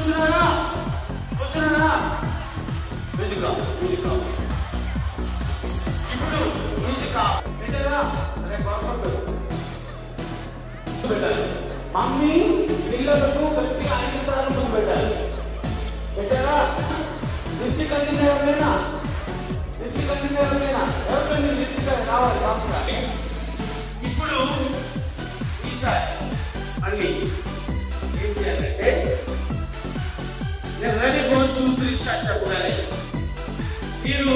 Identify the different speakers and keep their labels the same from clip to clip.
Speaker 1: కూర్చున్నారా మ్యూజిక్ ఇప్పుడు మ్యూజిక్ పెట్టారా అదే పెట్టాలి మమ్మీ పిల్లలకు గట్టిగా 5 సార్లు ముందు పెట్టాలి పెట్టారా మిర్చి కలిగింది ఎవరైనా ఎవరికైనా మిర్చి కావాలి కావాలి ఇప్పుడు ఈసారి మళ్ళీ ఏం చేయాలంటే నేను రెడీ 1 2 3 స్టార్ట్ చెప్పగానే మీరు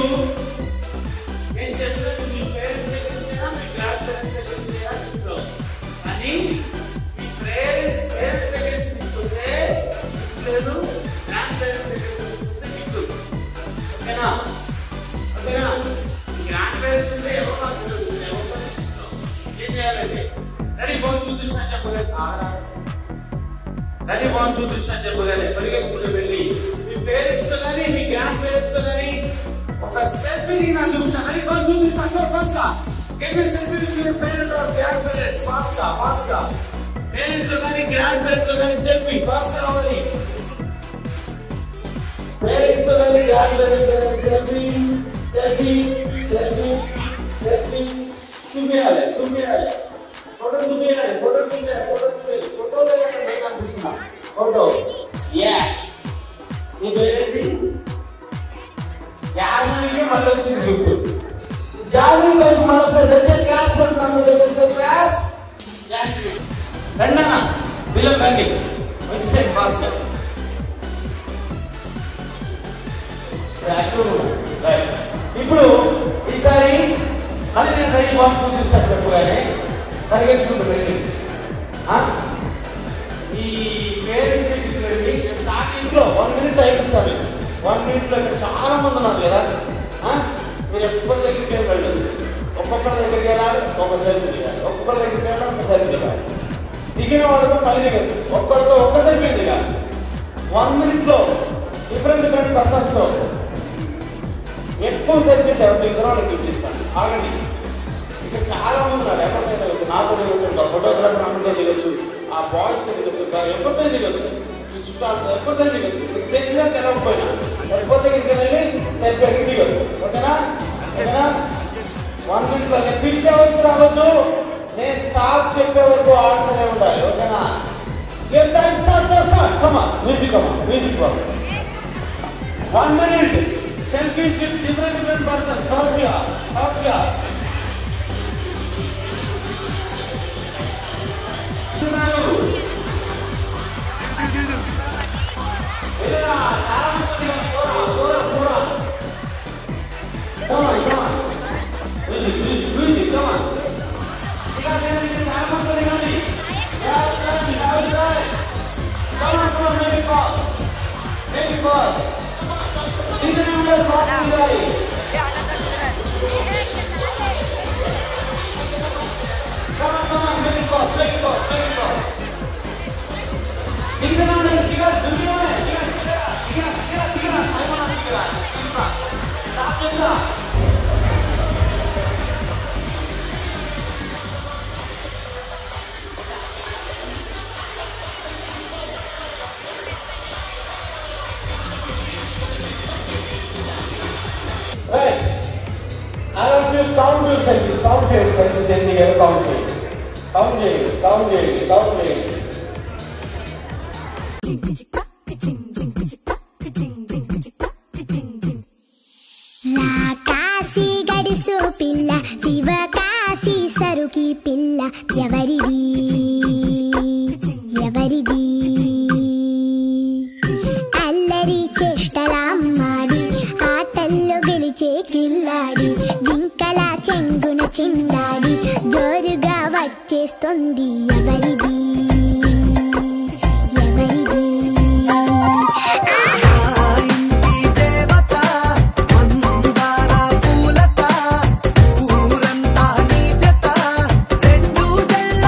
Speaker 1: ఏం చేస్తారు మీ పేరెంట్స్ దగ్గర నుంచైనా మీ గ్రాండ్ పేరెంట్స్ దగ్గర నుంచైనా తీసుకో కానీ మీ పేరెంట్స్ దగ్గర నుంచి తీసుకొస్తే లేదు గ్రాండ్ పేరెంట్స్ దగ్గర నుంచి తీసుకొస్తే గిఫ్ట్ ఓకేనా మీ గ్రాండ్ పేరెంట్స్ అంటే ఎవరో తీసుకో ఏం చేయాలంటే రెడీ 1 2 3 స్టార్ట్ చెప్పగానే రెడీ 1 2 3 స్టార్ట్ చెప్పగానే పరిగెత్తుకుంటూ వెళ్ళి మీ పేరెంట్స్ తో కానీ మీ గ్రాండ్ పేరెంట్స్ తో కానీ ఒక సెల్ఫీ నా చూపించాను రెడీ 1 2 3 స్టార్ట్ ఫాస్ట్ గా get me selfie with your parent are grand parents fast గా పేరెంట్స్ తో కానీ గ్రాండ్ పేరెంట్స్ తో కానీ సెల్ఫీ ఫాస్ట్ గా అవ్వాలి పేరెంట్స్ తో కానీ గ్రాండ్ పేరెంట్స్ తో కానీ సెల్ఫీ సుమియాలే ఫోటో నేను కనిపిస్తున్నా ఫోటో yes నీ పేరేంటి జాగృతికి మళ్ళీ వచ్చింది గిఫ్ట్ జాగృతి కోసం మళ్ళీ దగ్గర క్లాస్ పెడుతున్నాను క్లాస్ రండి పిల్లలు రండి వచ్చే ఫాస్ట్ ఇప్పుడు ఈసారి మళ్ళీ నేను రెడీ 1 2 3 స్టార్ట్ చెప్పగానే పరిగెత్తుకుంటూ వెళ్ళి ఈ పేరెంట్స్ దగ్గరికి వెళ్ళి స్టార్టింగ్ లో 1 minute టైం ఇస్తాను 1 minute లో ఇక్కడ చాలా మంది ఉన్నారు కదా మీరు ఎప్పటి దగ్గరికి వెళ్ళదు ఒక్కొక్కరి దగ్గరికి వెళ్ళాలి ఒక సెల్ఫీ దిగాలి ఒక్కొక్కరి దగ్గరికి వెళ్ళాలి ఒక సెల్ఫీ దిగాలి దిగిన వాళ్ళతో మళ్ళీ దిగదు ఒక్కరితో ఒక్క సెల్ఫీ దిగాలి 1 minute లో డిఫరెంట్ సక్సెస్ ఎక్కువ సెల్ఫీస్ ఎవరు దిగుతారో వాళ్ళకి చూపిస్తాను ఆగండి ఇక్కడ చాలా మంది ఉన్నారు ఎవరికైతే నాతో దిగొచ్చు ఫోటోగ్రాఫర్ అందరితో దిగొచ్చు ఆ బాయ్స్ దిగొచ్చు ఎవరితో దిగొచ్చు ఈ చుట్టాలతో ఎవరితో దిగొచ్చు మీకు తెలిసినా తెలవకపోయినా ఎవరితో వెళ్ళి సెల్ఫీ అడిగి దిగొచ్చు ఓకేనా 1 minute లో నేను పిలిచే వరకు రావద్దు నేను స్టాప్ చెప్పే వరకు ఆడుతూనే ఉండాలి ఓకేనా music 1 minute selfies with different persons first year Come on. Music, come on. Come on, make it fast. These are your fast guys. Come on, make it fast. Right. I want you to count your selfies. Count your selfies in the air. Count it.
Speaker 2: రాకాసి గడిసు పిల్ల శివకాశి సరుకి పిల్ల ఎవరిది అల్లరి చేష్టలామ్మాడి ఆటల్లో గెలిచే కిల్లాడి జింకల చెంగున చిందాడి జోరుగా వచ్చేస్తుంది ఎవరిది
Speaker 3: పూలంతా నీ జత రెండు జల్ల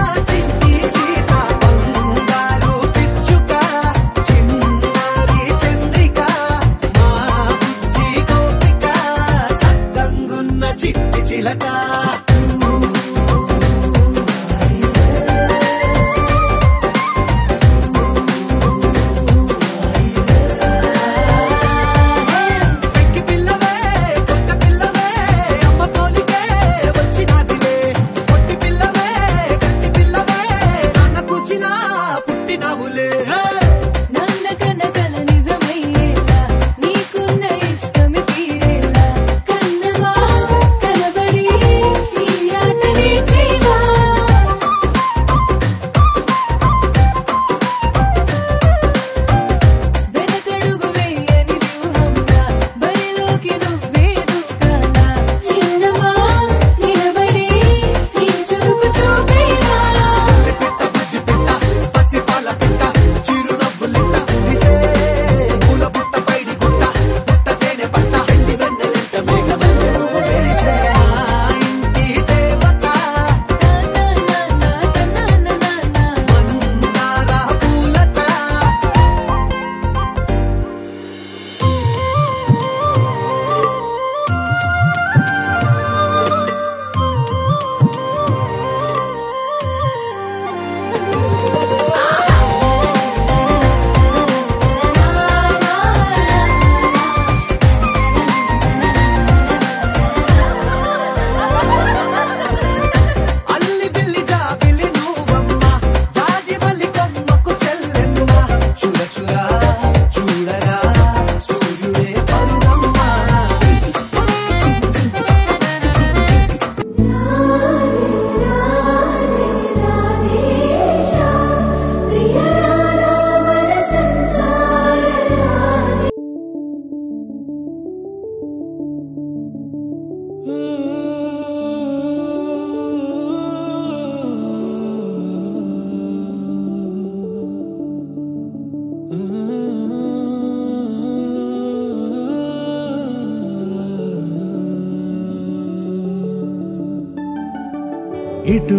Speaker 3: ఇటు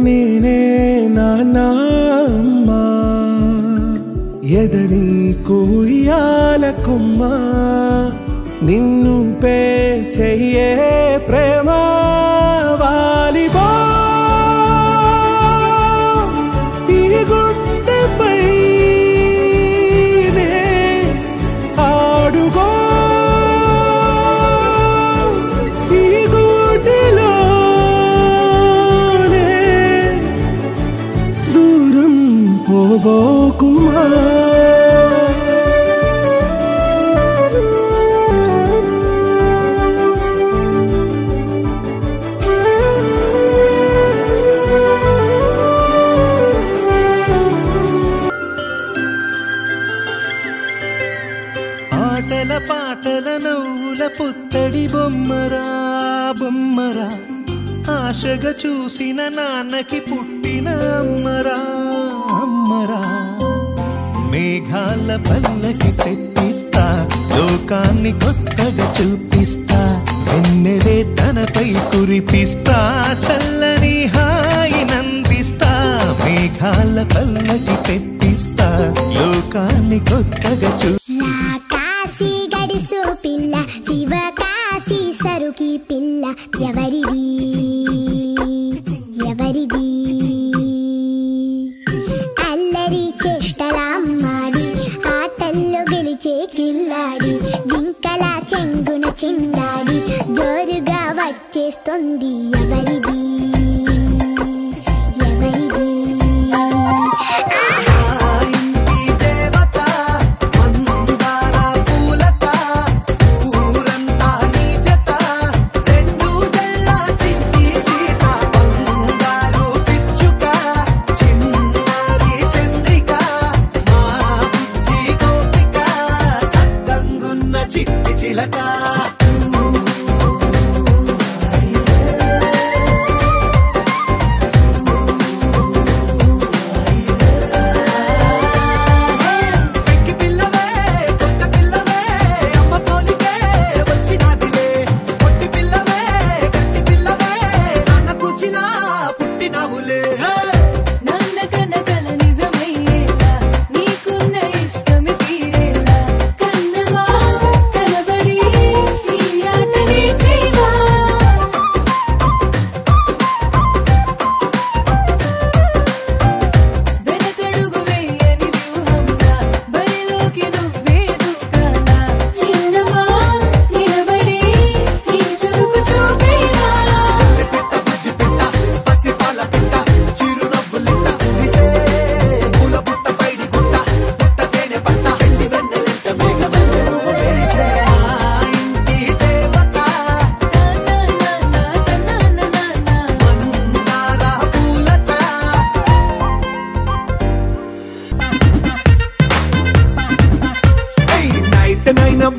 Speaker 3: నేనే నాన్నమ్మ ఎదని కూయాలకుమ్మ నిన్ను పే చెయ్యే ప్రేమ వాలిబో ఈ గుండెపై ఆడుగో ఈ గుడిలోనే దూరం పోబోకుమా ఆటల పాటల నవ్వుల పుత్తడి బొమ్మరా బొమ్మరా ఆశగా చూసిన నాన్నకి పుట్టిన అమ్మరా అమ్మరా మేఘాల పల్లకి తెప్పిస్తా లోకాన్ని కొత్తగా చూపిస్తా వెన్నెలే తనపై కురిపిస్తా చల్లని హాయినందిస్తా మేఘాల పల్లకి తెప్పిస్తా లోకాన్ని కొత్తగా
Speaker 2: కాశీ గడిసు పిల్ల శివ కాశీ సరుకి పిల్ల ఎవరిది ఎవరిది అల్లరి చేష్టలామ్మాడి ఆటల్లో గెలిచే కిల్లాడి జింకల చెంగున చిందాడి జోరుగా వచ్చేస్తుంది ఎవరిది ఎవరిది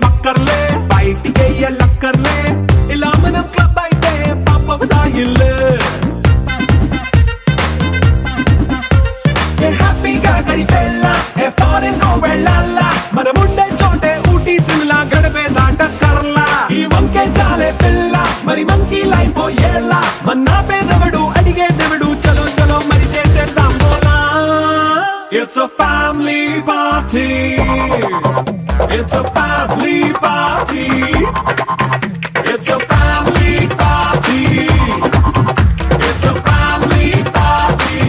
Speaker 3: బక్కర్లే బయటికి లక్కర్లే ఇలా మనం క్లబ్ అయితే పాపం దాయిల్లే హ్యాపీగా గడిపెళ్ళ ఏ ఫారెన్ నో వెళ్ళాల మనముండే చోటే ఊటీ సిమ్లా గడిపే దాటక్కర్లా ఈ వంకే చాలే పిల్ల మరి మంకీ లైఫ్ ఏళ్ళ మన్నా పేదవడు అడిగే దేవుడు చలో చలో మరి చేసేద్దాం బోలా It's a family party It's a family party It's a family party It's a family party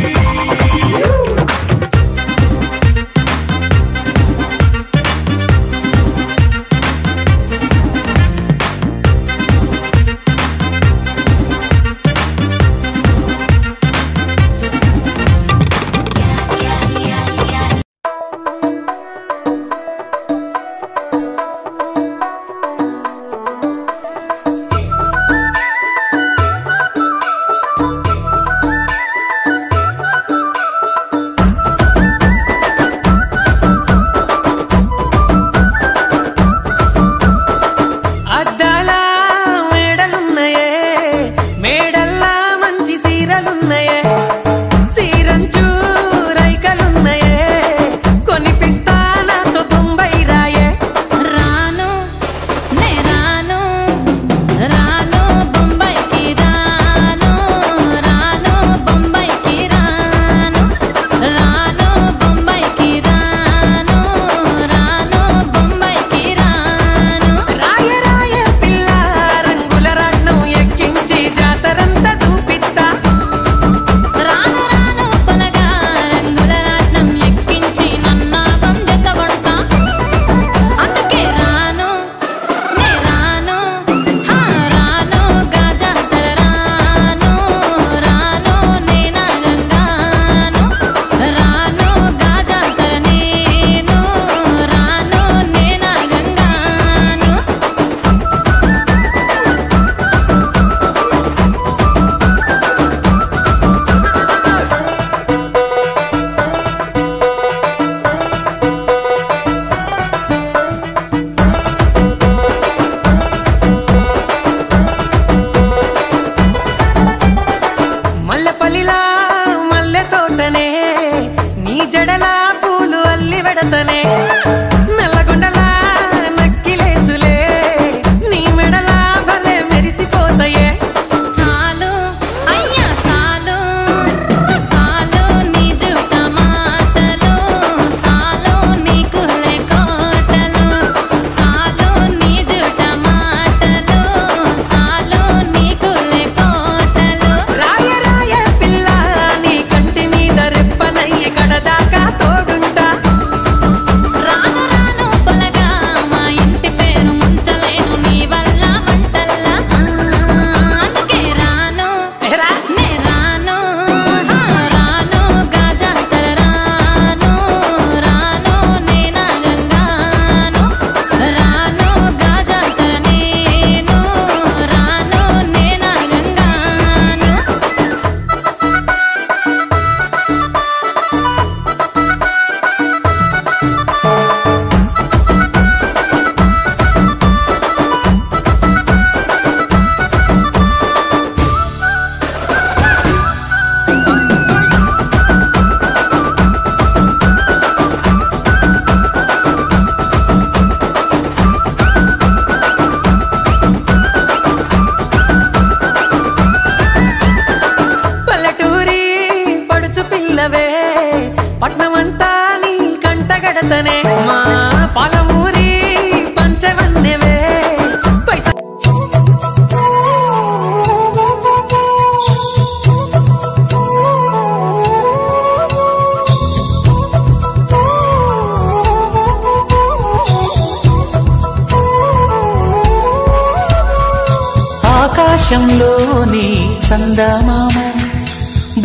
Speaker 4: ఆకాశంలోని చందమామ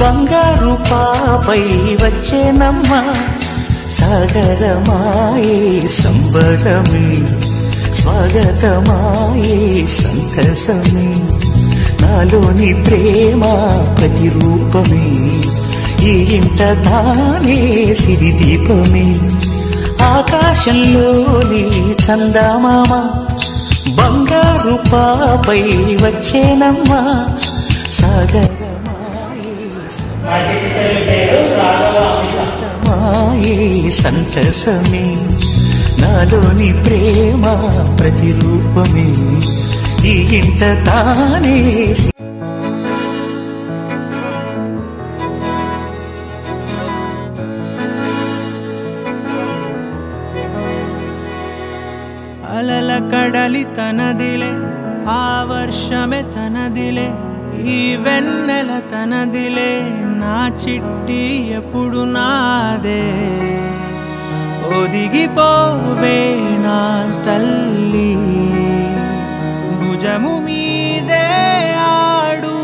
Speaker 4: బంగారు పాపై వచ్చేనమ్మ సాగరమాయే సంబరమే స్వాగతమాయే సంతసమే నాలోని ప్రేమ ప్రతిరూపమే ఈ ఇంట తానే సిరిదీపమే ఆకాశంలోని చందమామ బంగారు పాపై వచ్చేనమ్మా సాగరమాయే సంతసమే నాలోని ప్రేమ ప్రతిరూపమే ఈ ఇంట తానే
Speaker 5: అలల కడలి తనదిలే ఆ వర్షమే తనదిలే ఈ వెన్నెల తనదిలే నా చిట్టి ఎప్పుడు నాదే ఒదిగిపోవే నా తల్లి భుజము మీదే ఆడు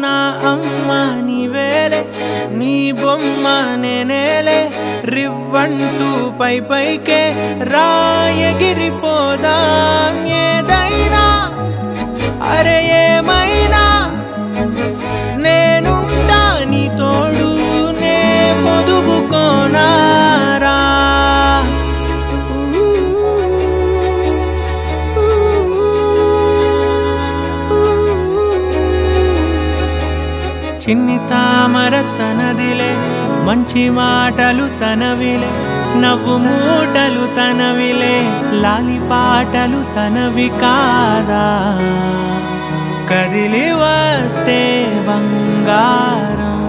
Speaker 5: నా అమ్మ నీవేలే నీ బొమ్మ నేనేలే రివ్వంటూ పైకే రాయగిరిపోదాం ఏదైనా అరే ఏమైనా నేనుంటా నీ తోడు నే పొదుగుకోనారా చిన్ని తామర తనదిలే మంచి మాటలు తనవిలే నవ్వు మూటలు తనవిలే లాలి పాటలు తనవి కాదా కదిలి వస్తే బంగారం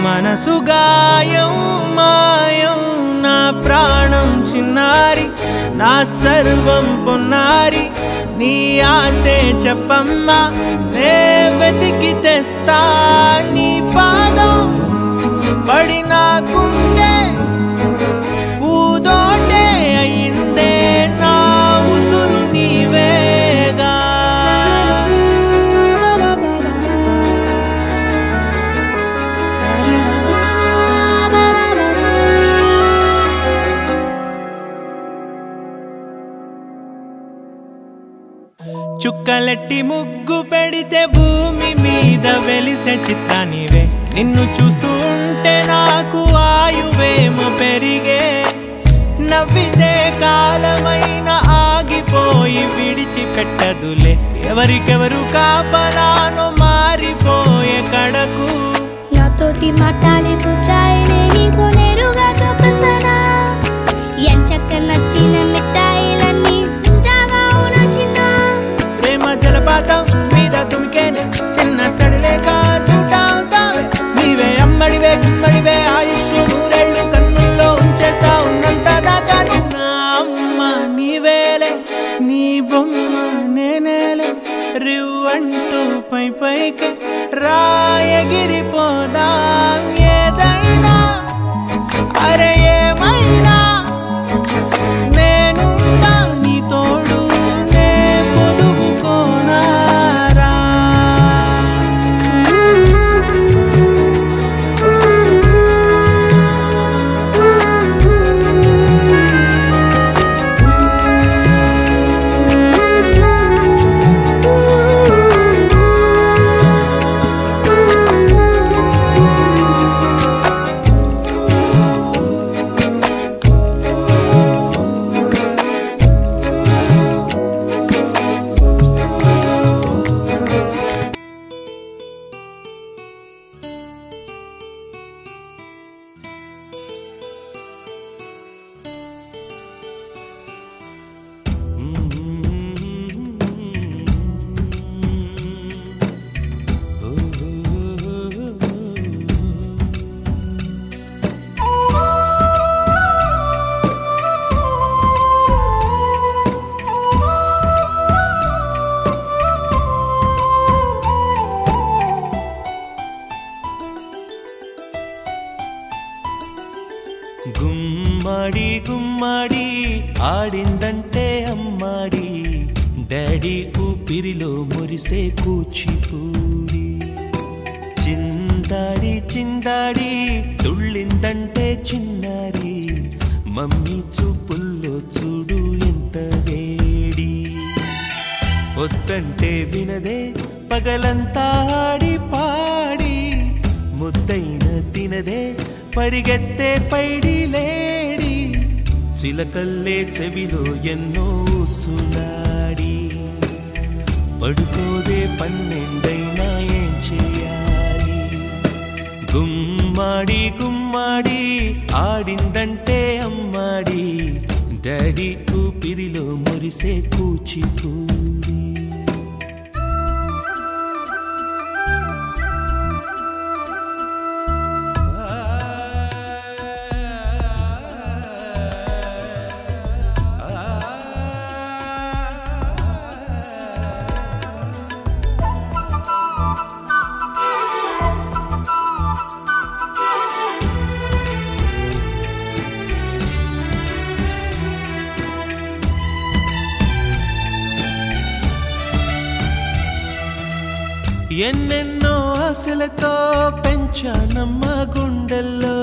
Speaker 5: మనసు గాయం మాయం నా ప్రాణం చిన్నారి నా సర్వం పొన్నారి నీ ఆశే చెప్పమ్మా నే వెతికి తెస్తా నీ పాదం పడి నా గుండె పూదోటే అయిందే నా ఉసురు నీవేగా చుక్కలెట్టి ముగ్గు పెడితే భూమి మీద వెలిసే చిత్రానివే నిన్ను చూస్తూ ఉంటే నాకు ఆయువేమో పెరిగే నవ్వితే కాలమైన ఆగిపోయి విడిచిపెట్టదులే ఎవరికెవరు కాపలానో మారిపోయే కడకు
Speaker 2: నాతోటి మాట్లాడే పుచ్చాయినే నీకు నేరుగా చూపించనా ఎంచక్క నచ్చిన మిఠాయిలన్నీ తింటాగా నచ్చిన
Speaker 5: ప్రేమ జలపాతం మీద తుమికేనే చిన్న సడిలేక చూటావుతావే నీవే అమ్మడివే గుమ్మడివే ఆయుష్ నూరేళ్ళు కన్నుల్లో ఉంచేస్తా ఉన్నంత దాకా నా అమ్మ నీవేలే నీ బొమ్మ నేనేలే రివ్వంటూ పైకి రాయగిరిపోదాం ఏదైనా అరే ఏమైనా నేను నీ తోడు నే పొదుగుకోనారా
Speaker 4: గుమ్మడి గుమ్మడి ఆడిందంటే అమ్మాడి డాడీ ఊపిరిలో మురిసే కూచిపూడి చిందాడి చిందాడి తుళ్ళిందంటే చిన్నారి మమ్మీ చూపుల్లో చూడు ఎంత వేడి వద్దంటే వినదే పగలంతా ఆడి పాడి ముద్దైన తినదే పరిగెత్తే పైడి లేడి చిలకల్లే చెవిలో ఎన్నో సులాడి పడుకోదే 12 ఏం చేయాలి గుమ్మాడి గుమ్మాడి ఆడిందంటే అమ్మాడి డాడీ ఊపిరిలో మురిసే కూచిపూడి ఎన్నెన్నో ఆశలతో పెంచానమ్మ గుండెల్లో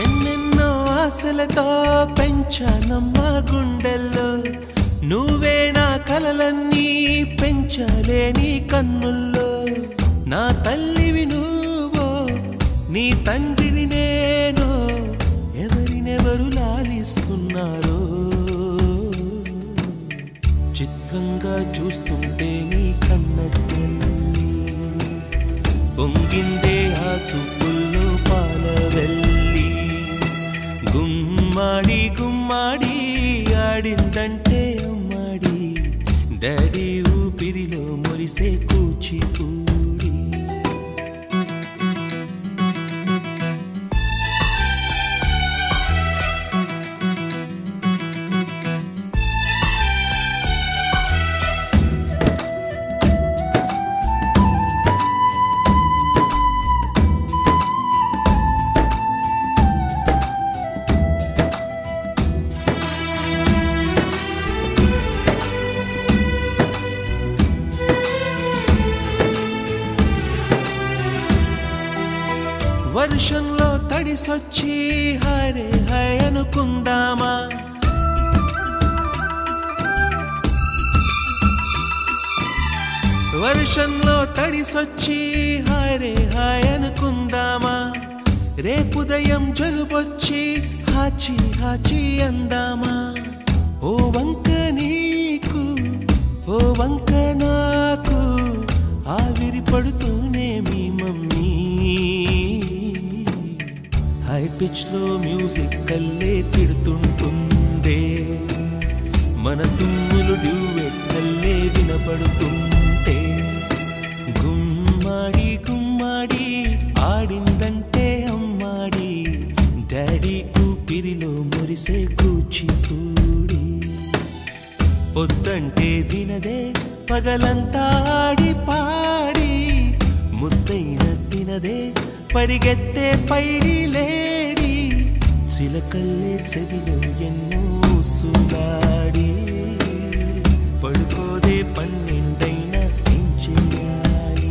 Speaker 4: ఎన్నెన్నో ఆశలతో పెంచానమ్మ గుండెల్లో నువ్వే నా కలలన్నీ పెంచాలే నీ కన్నుల్లో నా తల్లివి నువ్వో నీ తండ్రిని నేను ఎవరినెవరు లాలిస్తున్నారో చిత్రంగా చూస్తుంటే నీ కన్న తల్లి పొంగిందే ఆ చూపుల్లో పాలవెల్లి గుమ్మాడి గుమ్మాడి ఆడిందంటే అమ్మాడి డాడీ ఊపిరిలో మురిసే కూచిపూడి వర్షంలో తడిసొచ్చి హరే హై అనుకుందామా వర్షంలో తడిసొచ్చి హరే హై అనుకుందామా రేపుదయం జలుబొచ్చి హాచి హాచి అందామా ఓ వంక నీకు ఓ వంక నాకు ఆవిరి పడుతూనే మీ మమ్మీ హై పిచ్ లో మ్యూజిక్ కల్లే తిడుతుంటుందే మన తుమ్ములు డ్యూయెట్ కల్లే వినపడుతుంటే గుమ్మాడి గుమ్మాడి ఆడిందంటే అమ్మాడి డాడీ ఊపిరిలో మురిసే కూచిపూడి వద్దంటే వినదే పగలంతా ఆడి పాడి ముద్దైన తినదే పరిగెత్తే పైడి లేడి చిలకల్లే చెవిలో ఎన్నో సులాడి పడుకోదే 12 ఏం చేయాలి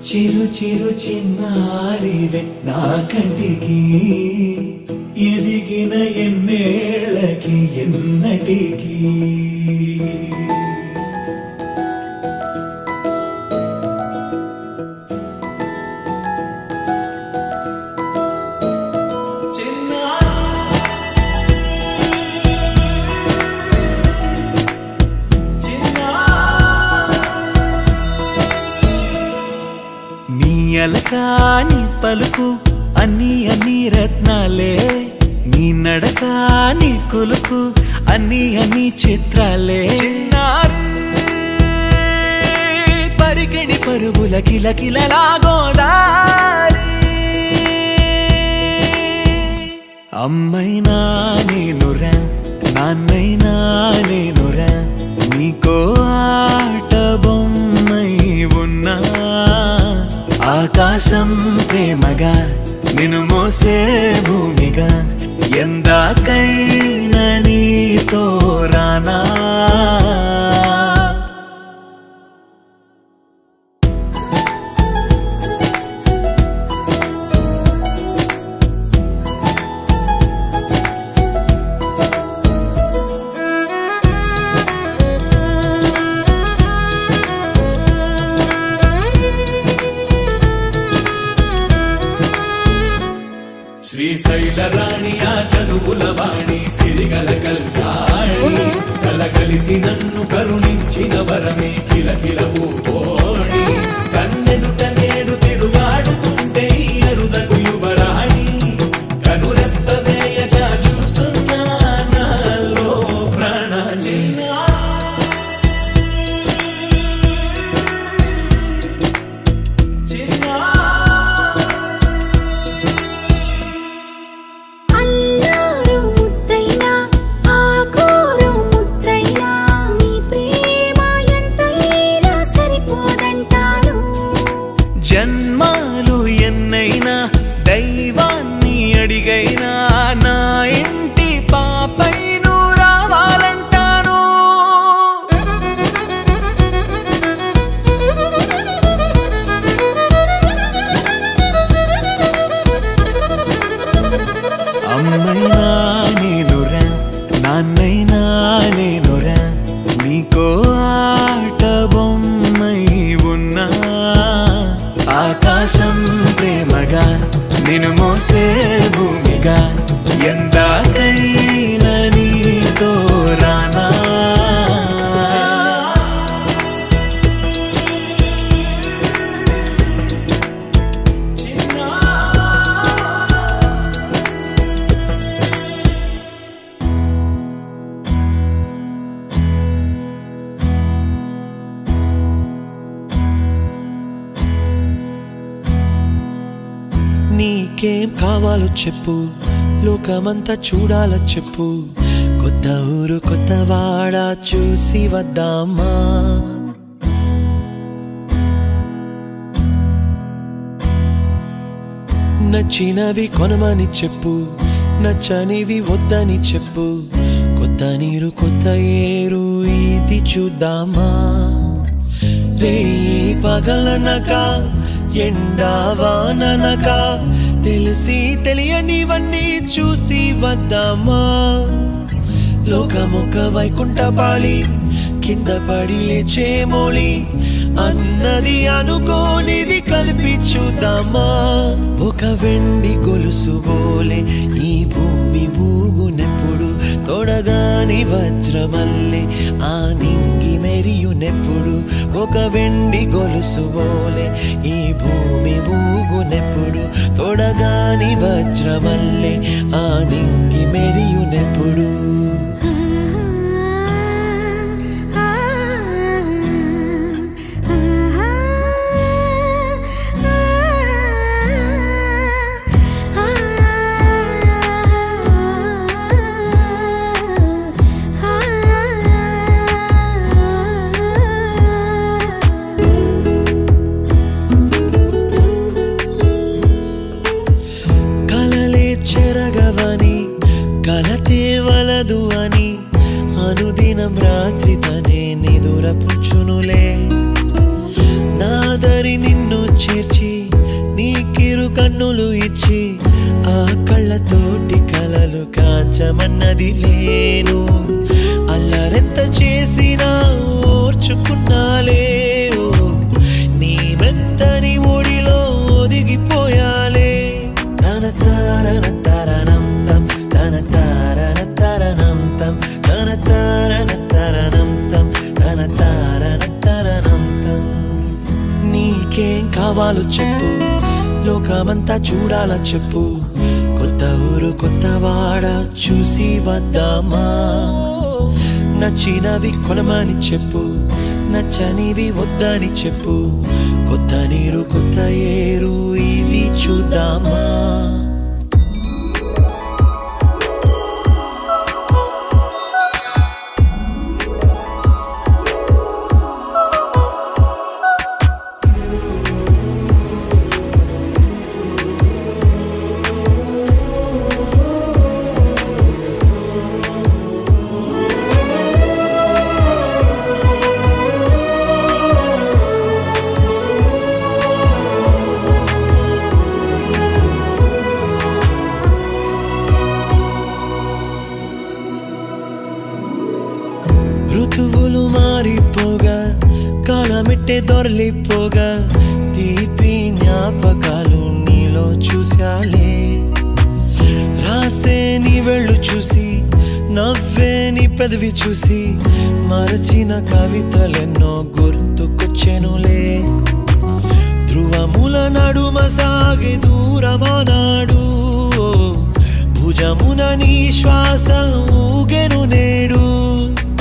Speaker 3: చిరు చిరు చిన్నారివే నా కంటికి ఎదిగిన ఎన్నేళ్ళకి ఎన్నటికి
Speaker 5: నీ అలకాని పలుకు అన్ని అన్ని రత్నాలే నీ నడక నీ కొలుకు అన్ని అన్ని చిత్రాలే చిన్నారు పరికిణి పరుగుల కిలకిలలా గోదారి అమ్మైనా నేనురా నాన్నైనా నేనురా నీకో ఆట బొమ్మై ఉన్నా ఆకాశం ప్రేమగా నిన్ను మోసే భూమిగా ఎందాకైనా నీతో రానా
Speaker 3: శ్రీశైల రాణి ఆ చదువుల వాణి సిరిగల కల్యాణి కలగలిసి నన్ను కరుణించిన వరమే కిలకిల ఓడి కన్నెదుట నేడు తిరుగాడుతుంటే అరుదకు యువరాణి కనురెప్ప వేయగా చూస్తున్నా నాలో ప్రాణాన్ని
Speaker 5: జన్మాలు ఎన్నైనా దైవాన్ని అడిగైనా నా ఇంటి పాపై నువ్వు రావాలంటాను అమ్మైనా నేనురా నాన్నైనా నేనురా నీకో ఆట బొమ్మై ఉన్నా ఆకాశం ప్రేమగా నిన్ను మోసే భూమిగా ఎందాకైనా నీతో రానా
Speaker 4: నీకేం కావాలో చెప్పు లోకమంతా చూడాలో చెప్పు కొత్త ఊరు కొత్త వాడ చూసి వద్దామా నచ్చినవి కొనమని చెప్పు నచ్చనివి వద్దని చెప్పు కొత్త నీరు కొత్త ఏరు ఇది చూద్దామా రే పగలనక ఎండావాననక తెలిసి తెలియనివన్నీ చూసి వద్దామా లోకమొక వైకుంఠపాళి కింద పడి లేచే మోళి అన్నది అనుకోనిది కలిపి చూద్దామా ఒక వెండి గొలుసు బోలే ఈ భూమి ఊగునెప్పుడు తొడగాని వజ్రమల్లె ఆ నింగి మెరియునెప్పుడు ఒక వెండి గొలుసు బోలే ఈ భూమి ఊగునెప్పుడు తొడగాని వజ్రమల్లె ఆ నింగి మెరియునెప్పుడు కలతేవలదు అని అనుదినం రాత్రి తనే నిదురపుచ్చునులే నాదరి నిన్ను చేర్చి నీకిరు కన్నులు ఇచ్చి ఆ కళ్ళతోటి కలలు కాంచమన్నది లేను అల్లరెంత చేసినా ఓర్చుకున్నాలే నీ మెత్తని ఒడిలో ఒదిగిపోయాలే తన తారన తరణం తం తన తారన తరణం తం తన తారన తరణం తం తన తారన తరణం తం నీకేం కావాలో చెప్పు లోకమంతా చూడాలా చెప్పు కొత్త ఊరు కొత్త వాడ చూసి వద్దామా నచ్చినవి కొనమని చెప్పు నచ్చనివి వద్దని చెప్పు కొత్త నీరు కొత్త ఏరు ఇది చూద్దామా దాటే దొరలిపోగా తీపి జ్ఞాపకాలు నీలో చూశాలే రాసే నీ వెళ్ళు చూసి నవ్వే నీ పెదవి చూసి మరచిన కవితలెన్నో గుర్తుకొచ్చెనులే ధ్రువముల నడుమ సాగే దూరమానాడు భుజమున నీ శ్వాస ఊగెను నేడు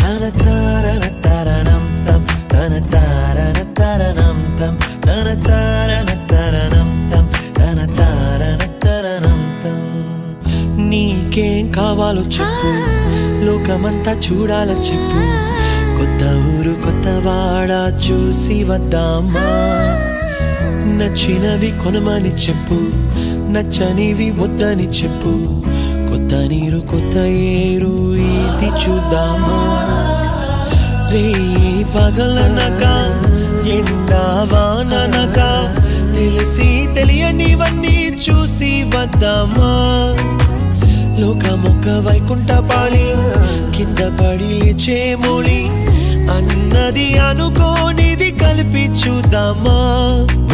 Speaker 4: తన తారన తరణం తం తన తారన తరణం తం తన తారన తరణం తం తన తారన తరణం తం నీకేం కావాలో చెప్పు లోకమంతా చూడాల చెప్పు కొత్త ఊరు కొత్త వాడ చూసి వద్దామా నచ్చినవి కొనమని చెప్పు నచ్చనివి వద్దని చెప్పు కొత్త నీరు కొత్త ఏరు ఇది చూద్దామా రే పగలనగా ఎండా వాననగా తెలిసి తెలియనివన్నీ చూసి వద్దామా లోకమొక్క వైకుంఠపాళి కింద పడి లేచే మోళి అన్నది అనుకోనిది కలిపి చూద్దామా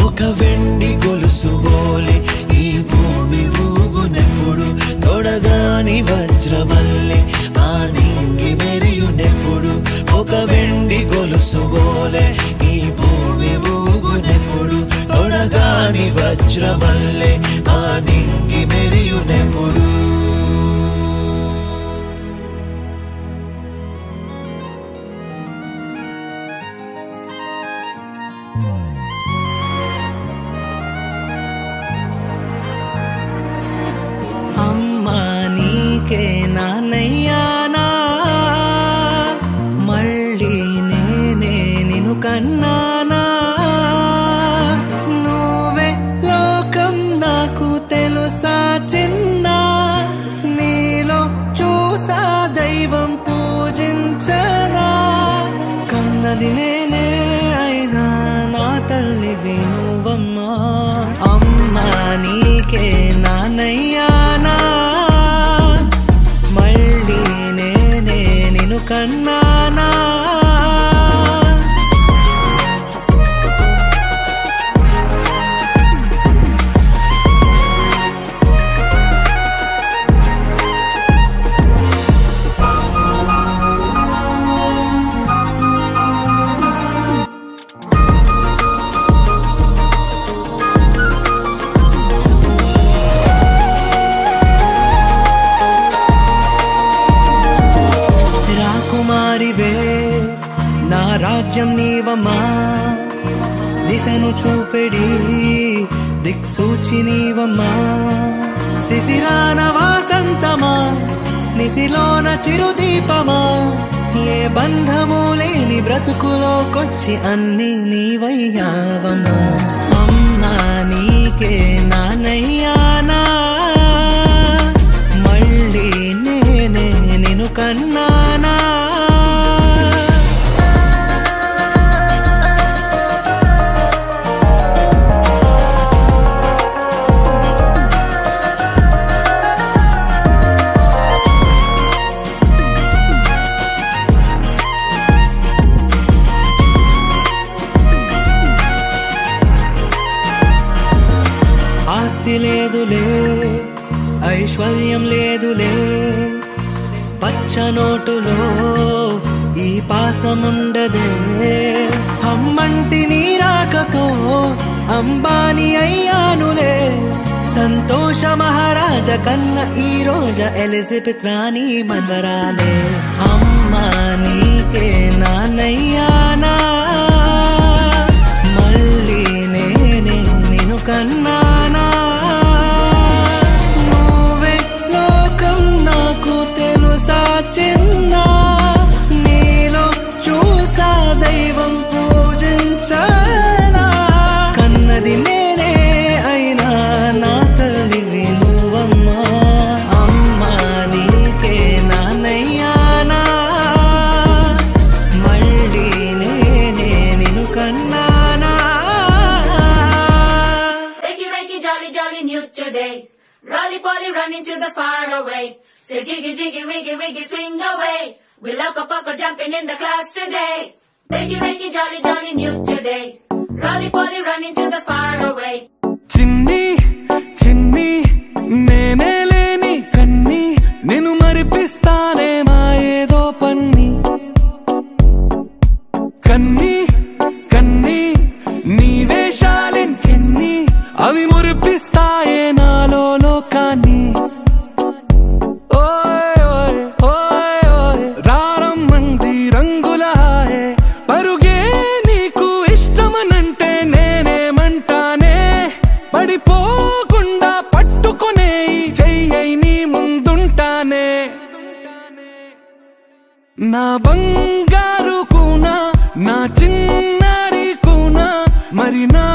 Speaker 4: ఒక వెండి గొలుసు బోలే ఈ భూమి ఊగునెప్పుడు తొడగాని వజ్రమల్లె ఆ నింగి మెరియునెప్పుడు ఒక వెండి గొలుసు బోలే ఈ భూమి ఊగునెప్పుడు తొడగాని వజ్రమల్లె ఆ నింగి మెరియునెప్పుడు
Speaker 5: అమ్మా నీకే నాన్నయ్యానా మళ్ళీ నేనే నిన్ను కన్నానా నువ్వే లోకం నాకు తెలుసా చిన్న నీలో చూసా దైవం పూజించనా కన్నది నేనే అయినా నా తల్లివి నువ్వమ్మా అమ్మా నీకే నాన్నయ్యానా మళ్ళీ నేనే నిన్ను కన్నానా రాకుమారివే నా రాజ్యం నీవమ్మా దిశను చూపెడి దిక్సూచి నీవమ్మా శిశిరాన వాసంతమా నిశిలోన చిరుదీపమా ఏ బంధము లేని బ్రతుకులోకొచ్చి అన్ని నీవయ్యావమ్మా అమ్మా నీకే నాన్నయ్యానా మళ్ళీ నేనే నిన్ను కన్నానా ఆస్తి లేదులే ఐశ్వర్యం లేదులే పచ్చ నోటులో ఈ పాసముండదే అమ్మంటి నీ రాకతో అంబానీ అయ్యానులే సంతోష మహారాజ కన్న ఈ రోజు ఎలిజబెత్ రాణి మన్వరాలే అమ్మా నీకే నాన్నయ్యానా మళ్ళీ నేనే నిన్ను కన్నానా నువ్వే లోకం నాకు తెలుసా చిన్న నీలో చూసా దైవం పూజించనా కన్నది నేనే అయినా నా తల్లివి నువ్వమ్మా అమ్మా నీకే నాన్నయ్యానా మళ్ళీ నేనే నిన్ను కన్నానా
Speaker 6: Jolly, jolly new today. Rolly polly running to the far away. Say jiggy, jiggy, wiggy, wiggy, swing away. We loco poco jumping in the clouds today. Wakey, jolly, jolly new today. Rolly poly running to the far away.
Speaker 5: చిన్ని చిన్ని నేనే లేని కన్ని నేను మరిపిస్తానే మాయేదో పన్ని కన్ని కన్ని నీ వేషాలెన్ని అవి మురిపిస్తాయే నాలో లోకాన్ని రారమ్మంది రంగుల హాయే పరుగే నీకు ఇష్టమనంటే నేనేమంటానే పడిపోకుండా పట్టుకునే చెయ్యి నీ ముందుంటానే నా బంగారు కూనా నా చిన్నారి కూనా మరి నా